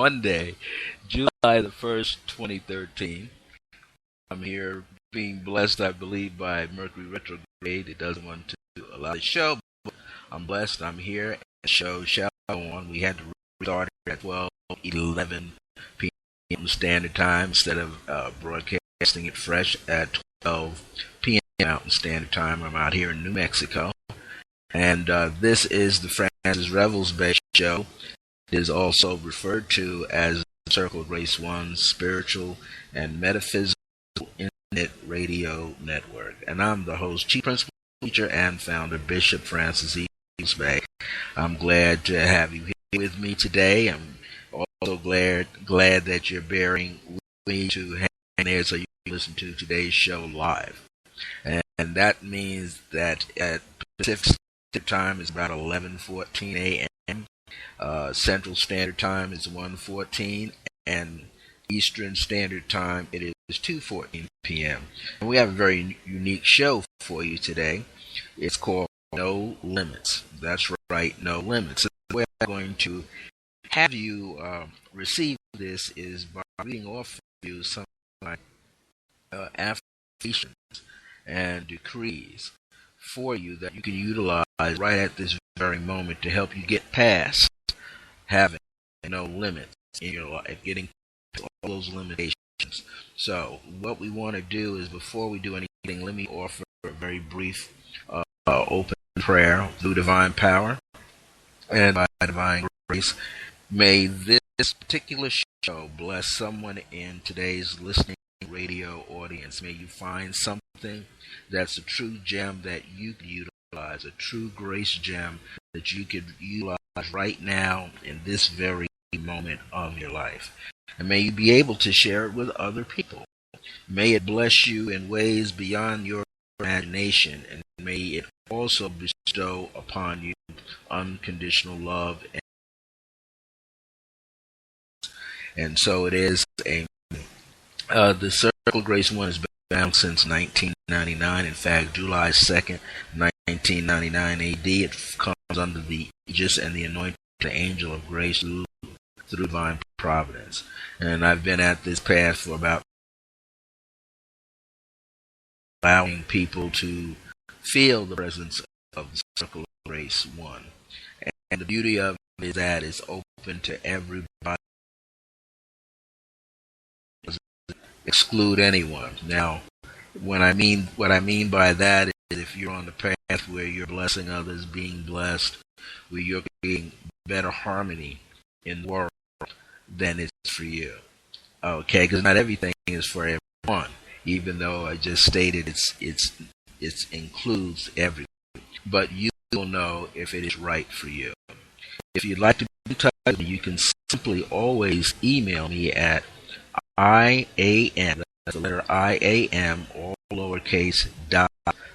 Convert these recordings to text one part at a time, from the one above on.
Monday, July the 1st, 2013. I'm here being blessed, I believe, by Mercury retrograde. It doesn't want to allow the show, but I'm blessed. I'm here. The show shall go on. We had to restart at 12:11 p.m. Standard Time instead of broadcasting it fresh at 12 p.m. Mountain Standard Time. I'm out here in New Mexico. And this is the Francis Revels-Bey show. It is also referred to as the Circle of Grace One's spiritual and metaphysical internet radio network. And I'm the host, chief principal teacher, and founder, Bishop Francis E. Revels-Bey. I'm glad to have you here with me today. I'm also glad that you're bearing with me to hang there so you can listen to today's show live. And that means that at Pacific Time is about 11:14 a.m. Central Standard Time is 1:14, and Eastern Standard Time it is 2:14 p.m. And we have a very unique show for you today. It's called No Limits. That's right, No Limits. The way I'm going to have you receive this is by reading off for you some of my affirmations and decrees for you that you can utilize right at this very moment to help you get past having no limits in your life, getting past all those limitations. So what we want to do is, before we do anything, let me offer a very brief open prayer. Through divine power and by divine grace, may this particular show bless someone in today's listening radio audience. May you find something that's a true gem that you can utilize, a true grace gem that you could utilize right now in this very moment of your life. And may you be able to share it with other people. May it bless you in ways beyond your imagination, and may it also bestow upon you unconditional love. And so it is. The Circle of Grace One has been around since 1999. In fact, July 2nd, 1999 AD, it comes under the aegis and the anointing of the angel of grace through divine providence. And I've been at this path for about allowing people to feel the presence of the Circle of Grace One. And the beauty of it is that it's open to everybody. Exclude anyone. Now, what I mean by that is, if you're on the path where you're blessing others, being blessed, where you're creating better harmony in the world, then it's for you. Okay, because not everything is for everyone. Even though I just stated it includes everyone, but you will know if it is right for you. If you'd like to be in touch with me, you can simply always email me at IAM, that's the letter IAM, all lowercase, dot,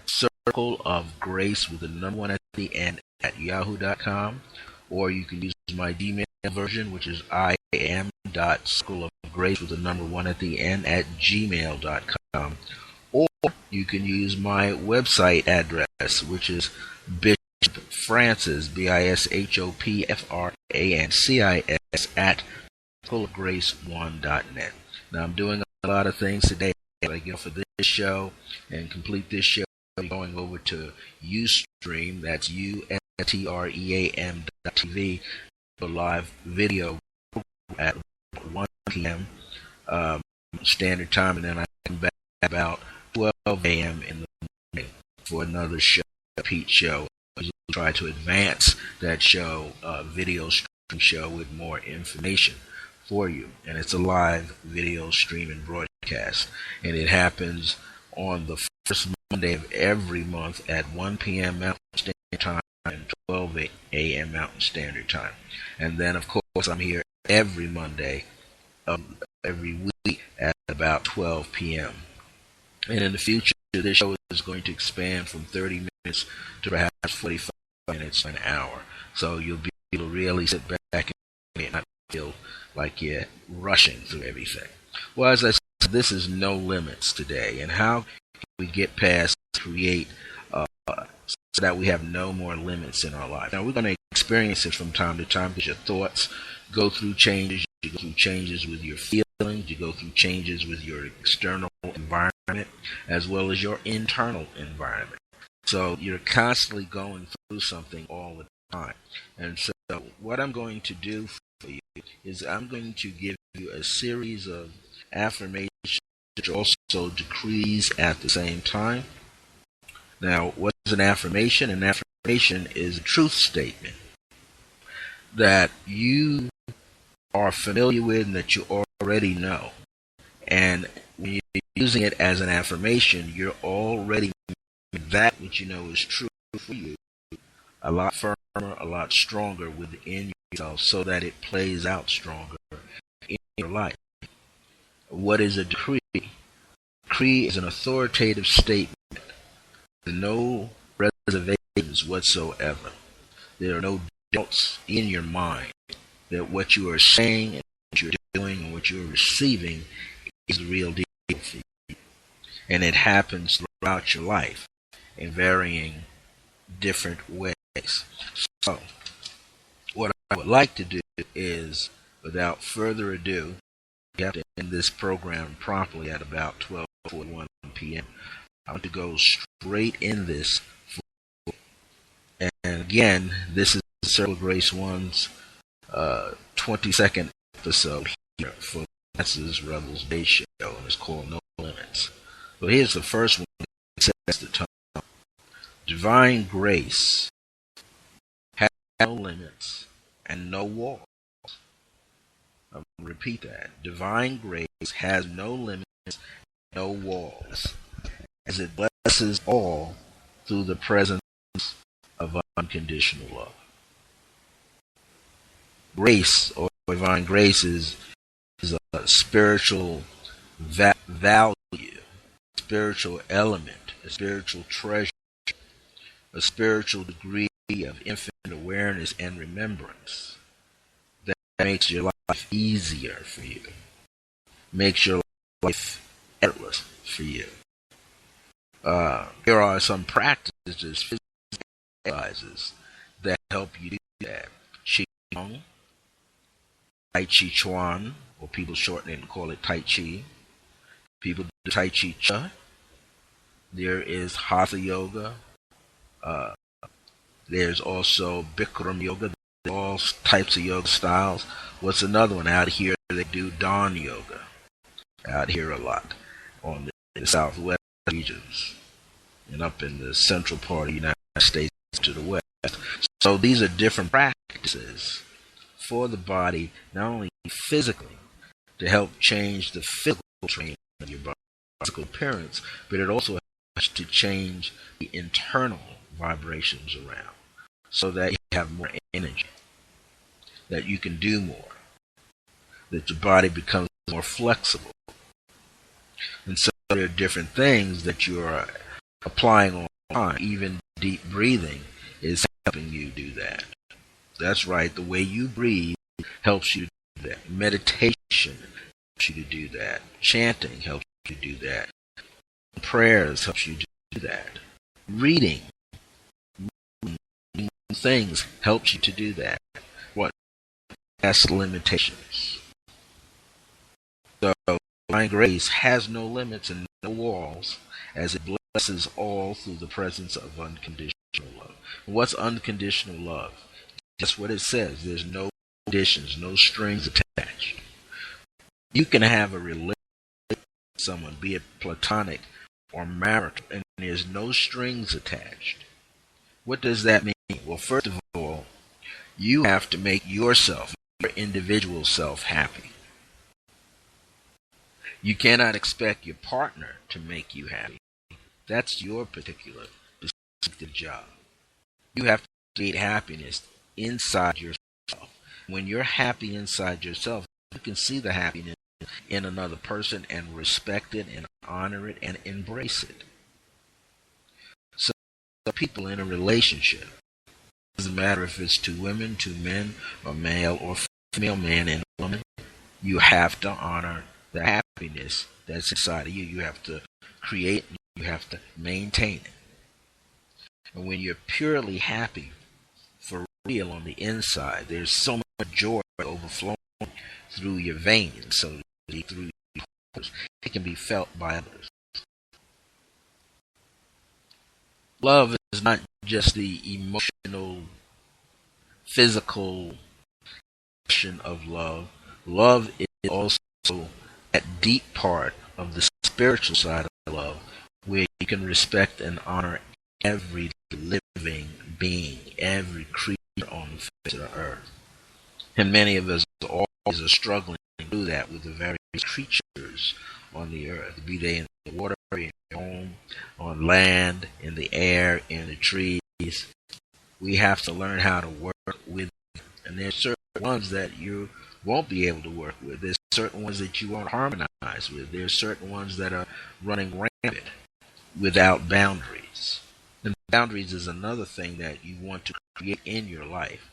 circle of grace with the number one at the end at yahoo.com, or you can use my Gmail version, which is IAM dot circle of grace with the number one at the end at gmail.com, or you can use my website address, which is Bishop Francis, BISHOPFRANCIS at circleofgrace1.net. Now, I'm doing a lot of things today. I get for this show and complete this show, going over to Ustream, that's USTREAM.tv, for live video at 1 p.m. Standard Time, and then I come back about 12 a.m. in the morning for another show, a Pete show. I try to advance that show, video stream show, with more information for you, and it's a live video stream and broadcast, and it happens on the first Monday of every month at 1 p.m. Mountain Standard Time and 12 a.m. Mountain Standard Time. And then, of course, I'm here every Monday of every week at about 12 p.m. And in the future, this show is going to expand from 30 minutes to perhaps 45 minutes to an hour. So you'll be able to really sit back and not feel like you're rushing through everything. Well, as I said, this is No Limits today. And how can we get past, create, so that we have no more limits in our life? Now, we're going to experience it from time to time, because your thoughts go through changes. You go through changes with your feelings. You go through changes with your external environment as well as your internal environment. So you're constantly going through something all the time. And so what I'm going to do for you is I'm going to give you a series of affirmations that are also decrees at the same time. Now, what is an affirmation? An affirmation is a truth statement that you are familiar with and that you already know. And when you're using it as an affirmation, you're already making that which you know is true for you a lot firmer, a lot stronger within yourself so that it plays out stronger in your life. What is a decree? A decree is an authoritative statement. No reservations whatsoever. There are no doubts in your mind that what you are saying and what you're doing and what you're receiving is the real deal for you. And it happens throughout your life in varying different ways. So, what I would like to do is, without further ado, we have to end this program promptly at about 12:41 p.m. I want to go straight in this. And again, this is Circle of Grace 1's 22nd episode here for this Revels-Bey show, and it's called No Limits. So here's the first one. It says the tone. Divine grace has no limits and no walls. I'll repeat that. Divine grace has no limits, no walls, as it blesses all through the presence of unconditional love. Grace, or divine grace, is a spiritual value, spiritual element, a spiritual treasure, a spiritual degree of infinite awareness and remembrance that makes your life easier for you, makes your life effortless for you. There are some practices, physical exercises that help you do that. Qigong, Tai Chi Chuan, or people shorten it and call it Tai Chi. People do Tai Chi Cha. There is Hatha Yoga. There's also Bikram Yoga. There's all types of yoga styles. What's another one? Out here, they do Dawn Yoga. Out here a lot on the southwest regions and up in the central part of the United States to the west. So these are different practices for the body, not only physically, to help change the physical training of your body, physical appearance, but it also helps to change the internal vibrations around so that you have more energy, that you can do more, that your body becomes more flexible. And so there are different things that you are applying all the time. Even deep breathing is helping you do that. That's right. The way you breathe helps you to do that. Meditation helps you to do that. Chanting helps you to do that. Prayers helps you to do that. Reading things helps you to do that. What? That's limitations. So divine grace has no limits and no walls, as it blesses all through the presence of unconditional love. What's unconditional love? That's what it says. There's no conditions, no strings attached. You can have a relationship with someone, be it platonic or marital, and there's no strings attached. What does that mean? Well, first of all, you have to make yourself, your individual self, happy. You cannot expect your partner to make you happy. That's your particular distinctive job. You have to create happiness inside yourself. When you're happy inside yourself, you can see the happiness in another person and respect it and honor it and embrace it. So people in a relationship, it doesn't matter if it's two women, two men, or male or female, man and woman, you have to honor the happiness that's inside of you. You have to create it, you have to maintain it. And when you're purely happy for real on the inside, there's so much joy overflowing through your veins, so through your pores. It can be felt by others. Love is not just the emotional, physical expression of love. Love is also that deep part of the spiritual side of love, where you can respect and honor every living being, every creature on the face of the earth. And many of us always are struggling to do that with the various creatures on the earth, be they in the water, in your home, on land, in the air, in the trees. We have to learn how to work with them. And there's certain ones that you won't be able to work with. There's certain ones that you won't harmonize with. There's certain ones that are running rampant without boundaries. And boundaries is another thing that you want to create in your life.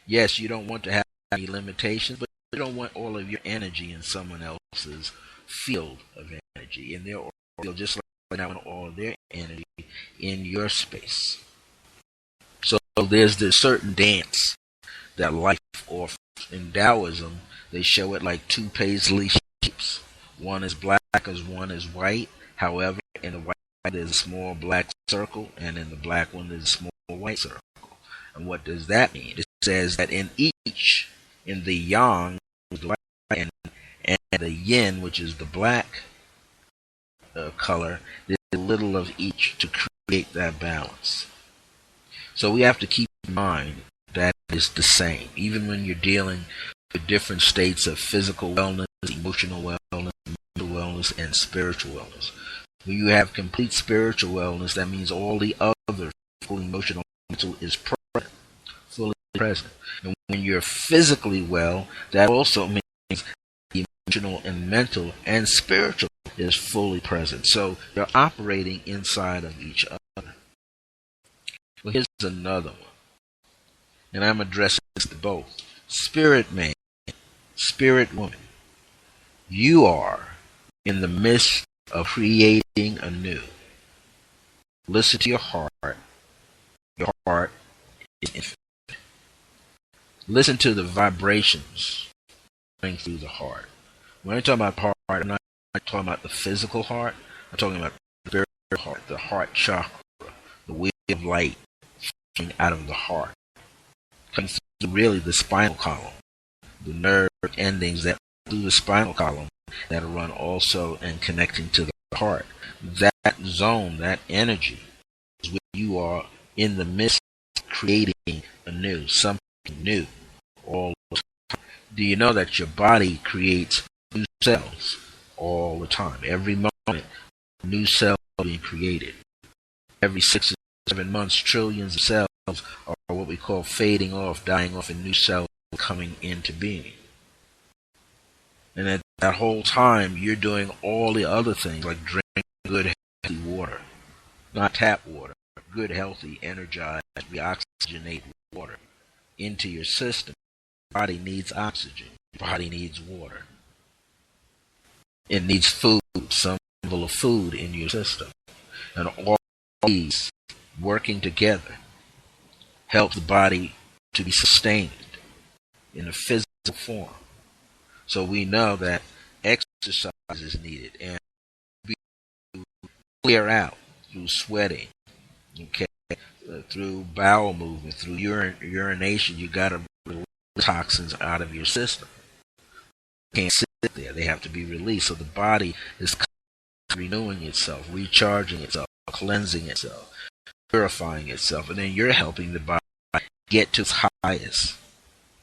Yes, you don't want to have any limitations, but you don't want all of your energy in someone else's field of energy. And they're just like not want all of their energy in your space. So there's this certain dance that life offers. In Taoism, they show it like two paisley shapes. One is black as one is white. However, in the white there's a small black circle, and in the black one there's a small white circle. And what does that mean? It says that in each, in the yang, the white, and the yin, which is the black color, there's a little of each to create that balance. So we have to keep in mind that it's the same, even when you're dealing with different states of physical wellness, emotional wellness, mental wellness, and spiritual wellness. When you have complete spiritual wellness, that means all the other physical, emotional, mental is present, fully present. And when you're physically well, that also means the emotional and mental and spiritual is fully present. So you're operating inside of each other. Well, here's another one. And I'm addressing this to both. Spirit man, spirit woman, you are in the midst of creating anew. Listen to your heart. Your heart is infinite. Listen to the vibrations running through the heart. When I talk about heart, I'm not talking about the physical heart. I'm talking about the spiritual heart, the heart chakra, the wheel of light flowing out of the heart, coming through really the spinal column, the nerve endings that through the spinal column that run also and connecting to the heart. That zone, that energy, is where you are in the midst of creating anew, something new all the time. Do you know that your body creates new cells all the time? Every moment, new cells are being created. Every 6 or 7 months, trillions of cells are what we call fading off, dying off, and new cells coming into being. And at that whole time, you're doing all the other things like drinking good, healthy water. Not tap water, but good, healthy, energized, reoxygenate water into your system. Your body needs oxygen. Your body needs water. It needs food, some level of food in your system. And all these working together help the body to be sustained in a physical form. So we know that exercise is needed, and we clear out through sweating, okay, through bowel movement, through urination. You got to release toxins out of your system. You can't sit there; they have to be released. So the body is renewing itself, recharging itself, cleansing itself, purifying itself, and then you're helping the body get to its highest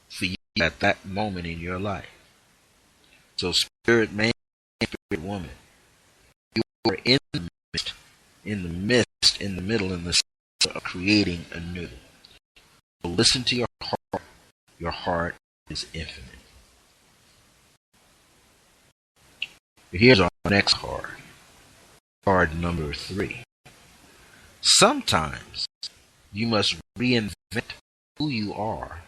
for you at that moment in your life. So spirit man, spirit woman, you are in the midst, in the middle, in the center of creating anew. So listen to your heart. Your heart is infinite. Here's our next card. Card number 3. Sometimes you must reinvent who you are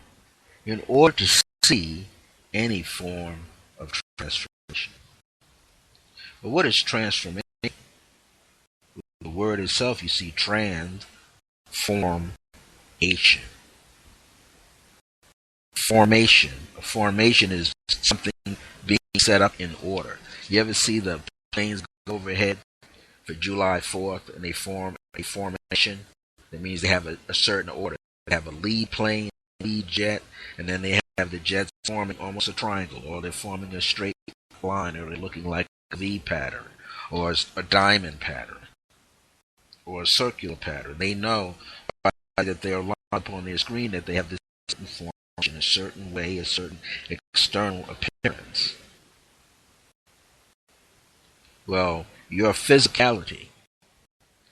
in order to see any form of transformation. But what is transformation? The word itself, you see, transformation. formation. A formation is something being set up in order. You ever see the planes go overhead for July 4th and they form a formation? That means they have a certain order. They have a lead plane, lead jet, and then they have the jets forming almost a triangle, or they're forming a straight line, or they're looking like a V pattern, or a diamond pattern, or a circular pattern. They know that they're lined up on their screen that they have this certain formation, a certain way, a certain external appearance. Well, your physicality,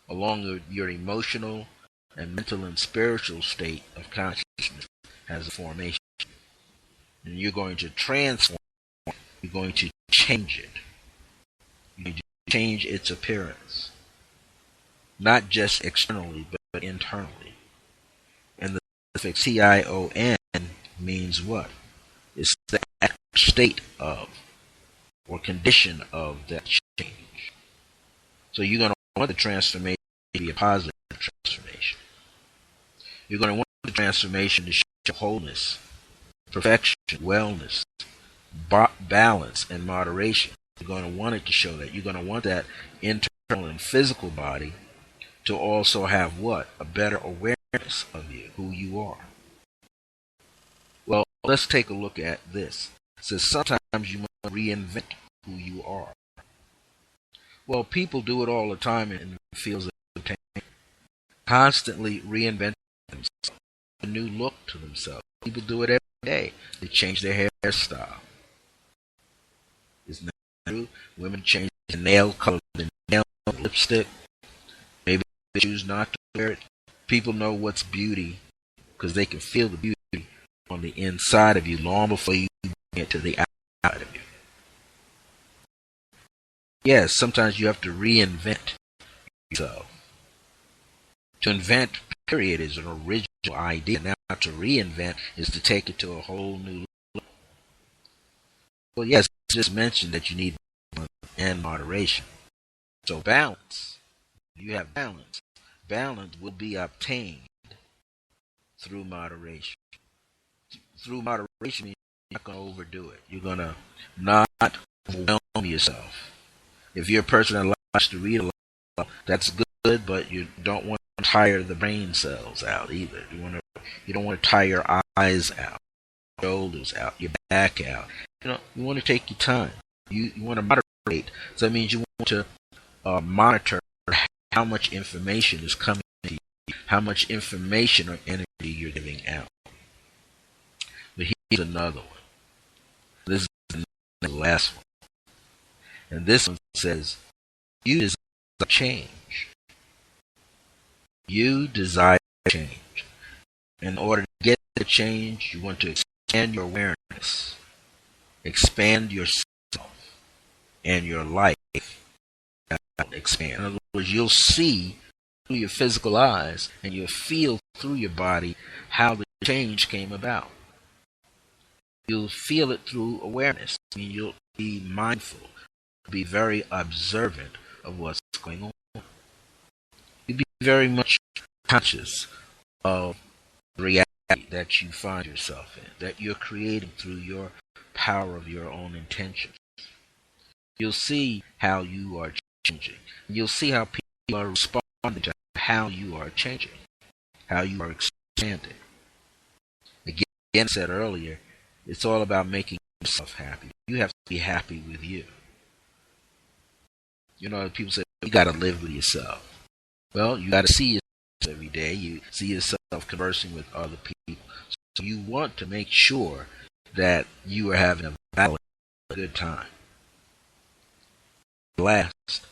along with your emotional and mental and spiritual state of consciousness, has a formation. And you're going to transform, you're going to change it. You need to change its appearance. Not just externally, but internally. And the suffix tion means what? It's the state of, or condition of that change. So you're going to want the transformation to be a positive transformation. You're going to want the transformation to show wholeness, perfection, wellness, balance, and moderation. You're going to want it to show that. You're going to want that internal and physical body to also have what? A better awareness of you, who you are. Well, let's take a look at this. It says sometimes you must reinvent who you are. Well, people do it all the time in fields of entertainment. Constantly reinventing themselves, a new look to themselves. People do it every day. They change their hairstyle. Isn't that true? Women change their nail color, their nail lipstick. Maybe they choose not to wear it. People know what's beauty because they can feel the beauty on the inside of you long before you bring it to the outside of you. Yes, sometimes you have to reinvent yourself. To invent, period, is an original idea. Now to reinvent is to take it to a whole new level. Well, yes, just mentioned that you need balance and moderation. So balance. You have balance. Balance will be obtained through moderation. Through moderation means you're not going to overdo it. You're going to not overwhelm yourself. If you're a person that likes to read a lot, that's good, but you don't want to tire the brain cells out either. You don't want to tire your eyes out, your shoulders out, your back out. You want to take your time. You want to moderate. So that means you want to monitor how much information is coming to you, how much information or energy you're giving out. But here's another one. This is the last one. And this one says, you desire change. You desire change. In order to get the change, you want to expand your awareness, expand yourself, and your life. Expand. In other words, you'll see through your physical eyes and you'll feel through your body how the change came about. You'll feel it through awareness. I mean, you'll be mindful, be very observant of what's going on. You'll be very much conscious of the reality that you find yourself in, that you're creating through your power of your own intentions. You'll see how you are changing. You'll see how people are responding to how you are changing, how you are expanding. Again, I said earlier, it's all about making yourself happy. You have to be happy with you. People say, you got to live with yourself. Well, you got to see yourself every day. You see yourself conversing with other people. So you want to make sure that you are having a valid, good time. Last,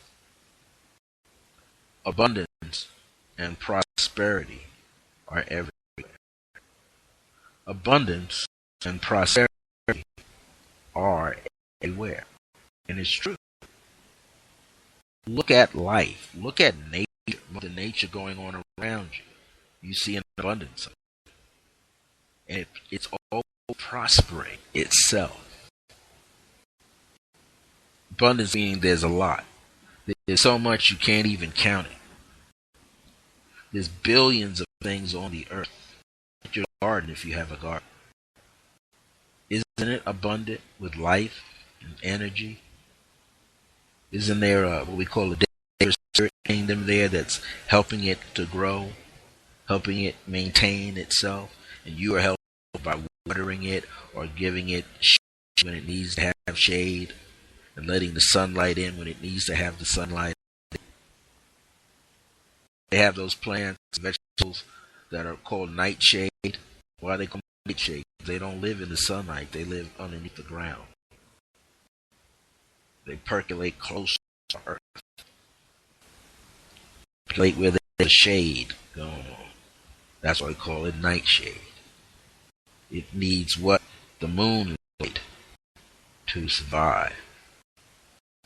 abundance and prosperity are everywhere. Abundance and prosperity are everywhere. And it's true. Look at life. Look at nature. The nature going on around you. You see an abundance of it. And it's all prospering itself. Abundance meaning there's a lot. There's so much you can't even count it. There's billions of things on the earth. Your garden, if you have a garden. Isn't it abundant with life and energy? Isn't there what we call a spirit kingdom there that's helping it to grow, helping it maintain itself, and you are helping by watering it or giving it shade when it needs to have shade and letting the sunlight in when it needs to have the sunlight. They have those plants, vegetables that are called nightshade. Why are they called nightshade? They don't live in the sunlight. They live underneath the ground. They percolate close to earth. Percolate where there's shade going on. That's why we call it nightshade. It needs what? The moonlight to survive.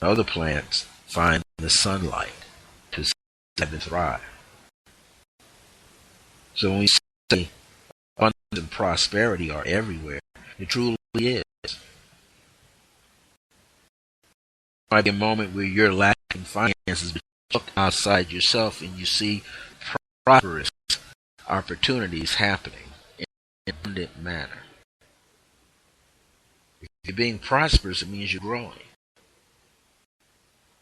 Other plants find the sunlight to survive and thrive. So when we say abundance and prosperity are everywhere, it truly is. There might be a moment where you're lacking finances, but you look outside yourself and you see prosperous opportunities happening in an abundant manner. If you're being prosperous, it means you're growing.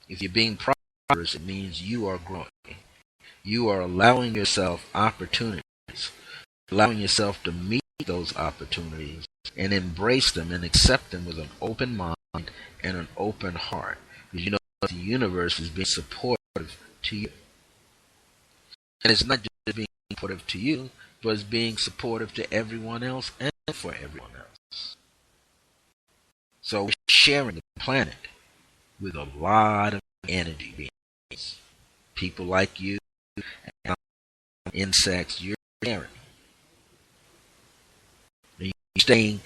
If you're being prosperous, it means you are growing. You are allowing yourself opportunities, allowing yourself to meet those opportunities and embrace them and accept them with an open mind and an open heart. Because you know the universe is being supportive to you. And it's not just being supportive to you, but it's being supportive to everyone else and for everyone else. So we're sharing the planet with a lot of energy beings. People like you and insects, you're sharing. And you're staying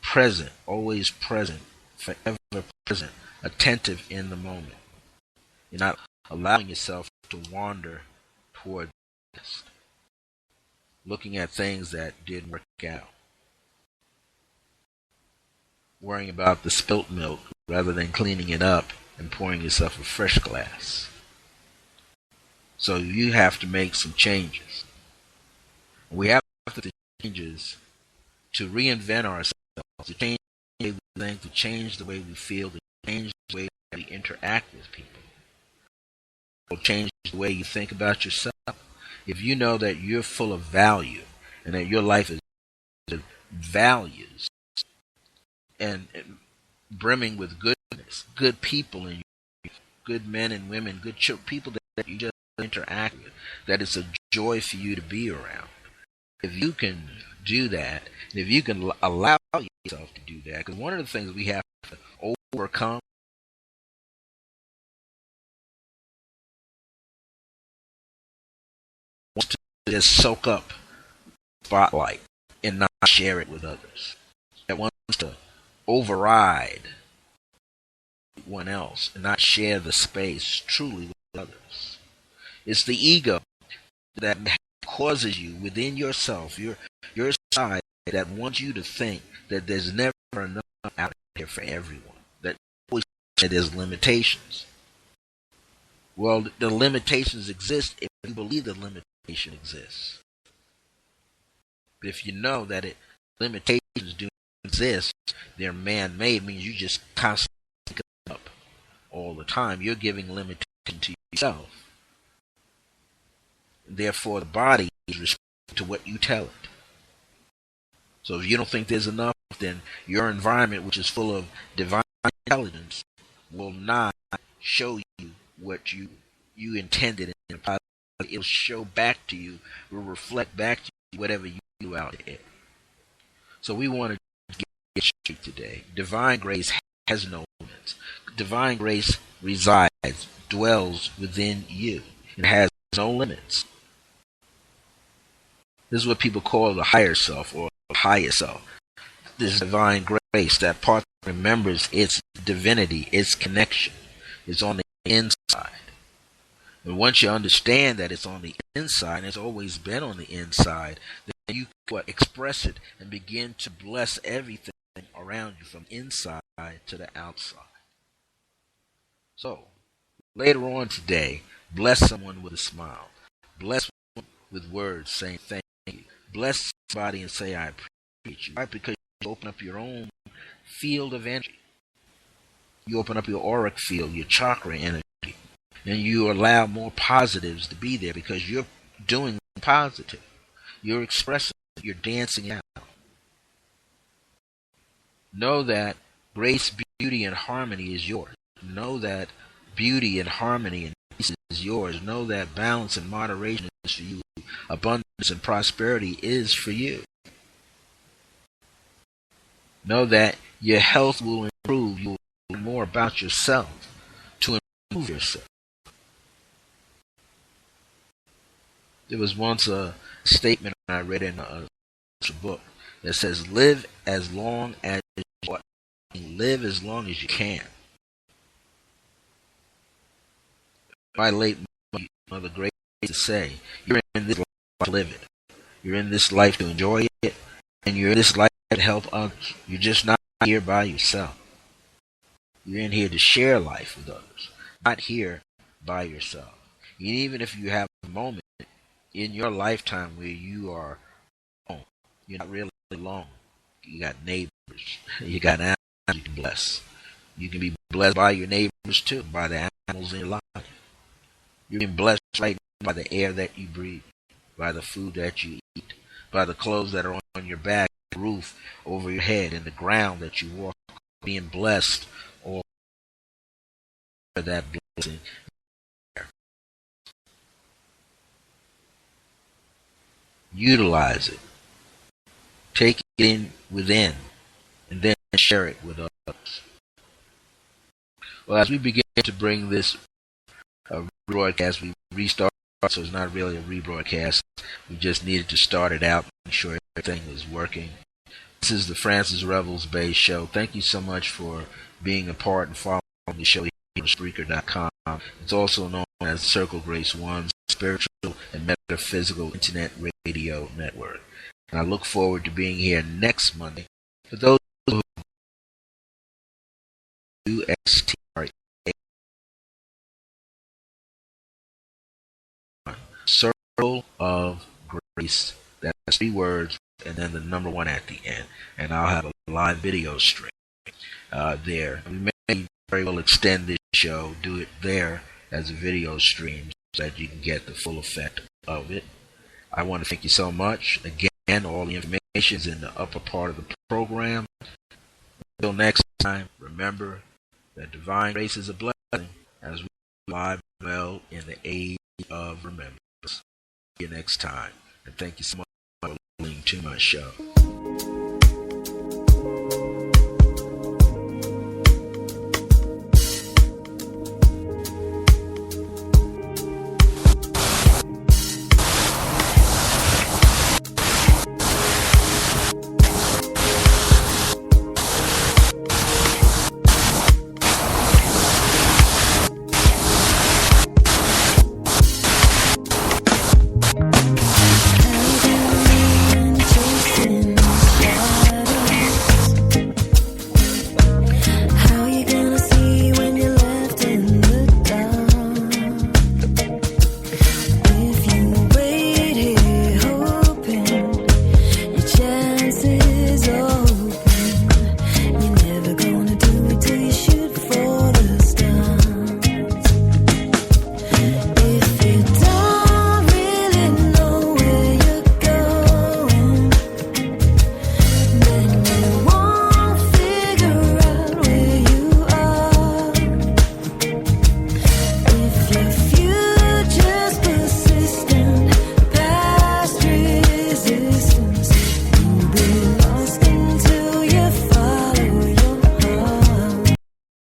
present, always present, forever present, attentive in the moment. You're not allowing yourself to wander toward the past, looking at things that didn't work out, worrying about the spilt milk rather than cleaning it up and pouring yourself a fresh glass. So you have to make some changes. We have to make changes to reinvent ourselves, to change the way we think, to change the way we feel, to change the way we interact with people. Or change the way you think about yourself. If you know that you're full of value and that your life is values and brimming with goodness, good people in you, good men and women, good people that you just interact with, that it's a joy for you to be around. If you can do that, and if you can allow yourself to do that, because one of the things we have to overcome is to just soak up spotlight and not share it with others. That wants to override one else and not share the space truly with others. It's the ego that causes you within yourself, your side, that wants you to think that there's never enough out there for everyone. That always there's limitations. Well, the limitations exist if you believe the limitation exists. But if you know that limitations do exist, they're man-made, means you just constantly pick it up all the time. You're giving limitation to yourself. Therefore, the body is responding to what you tell it. So if you don't think there's enough, then your environment, which is full of divine intelligence, will not show you what you intended in the. It'll show back to you, will reflect back to you whatever you do out there. So we want to get straight today. Divine grace has no limits. Divine grace resides, dwells within you. It has no limits. This is what people call the higher self or the higher self. This divine grace, that part that remembers its divinity, its connection, is on the inside. And once you understand that it's on the inside, and it's always been on the inside, then you express it and begin to bless everything around you from inside to the outside. So, later on today, bless someone with a smile. Bless someone with words saying thank you. Bless somebody and say I appreciate you. Right? Because you open up your own field of energy. You open up your auric field, your chakra energy, and you allow more positives to be there because you're doing positive. You're expressing, you're dancing out. Know that grace, beauty, and harmony is yours. Know that beauty and harmony and peace is yours. Know that balance and moderation is for you. Abundance and prosperity is for you. Know that your health will improve. You will learn more about yourself to improve yourself. There was once a statement I read in a book that says, live as long as you want. Live as long as you can. My late mother Grace to say, you're in this life to live it. You're in this life to enjoy it, and you're in this life to help others. You're just not here by yourself. You're in here to share life with others, not here by yourself. And even if you have a moment in your lifetime where you are alone, you're not really alone. You got neighbors. You got animals you can bless. You can be blessed by your neighbors too, by the animals in your life. You're being blessed right now by the air that you breathe, by the food that you eat, by the clothes that are on your back, the roof over your head, and the ground that you walk on. Being blessed or that blessing. Utilize it. Take it in within, and then share it with others. Well, as we begin to bring this rebroadcast, we restarted, so it's not really a rebroadcast. We just needed to start it out, make sure everything was working. This is the Francis Revels-Bey show. Thank you so much for being a part and following the show here on Spreaker.com. It's also known as Circle Grace One's spiritual and metaphysical internet radio network. And I look forward to being here next Monday. For those who USTRA, Circle of Grace. That's 3 words and then the number 1 at the end. And I'll have a live video stream there. We may very well extend this show, do it there as a video stream so that you can get the full effect of it. I want to thank you so much. Again, all the information is in the upper part of the program. Until next time, remember that divine grace is a blessing as we live well in the age of remembrance. See you next time. And thank you so much for listening to my show.